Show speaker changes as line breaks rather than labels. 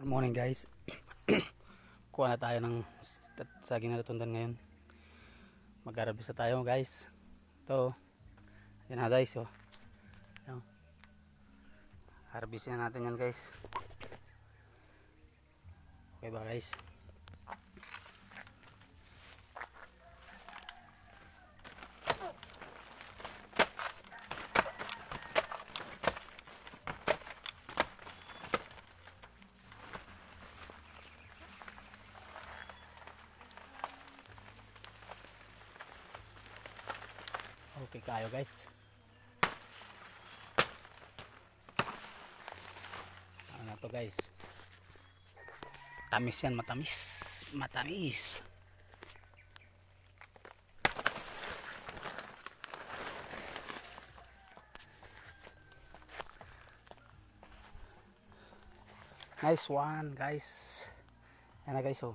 Morning guys. Kuha na tayo ng saging na natundan ngayon. Mag-harvest na tayo guys. Ito. Yan na guys. Oh. Yan. Harvestin na natin yan guys. Okay ba guys? Okay kayo guys. Ano na to guys? Tamis yan, matamis. Matamis. Nice one guys. Yan na guys oh.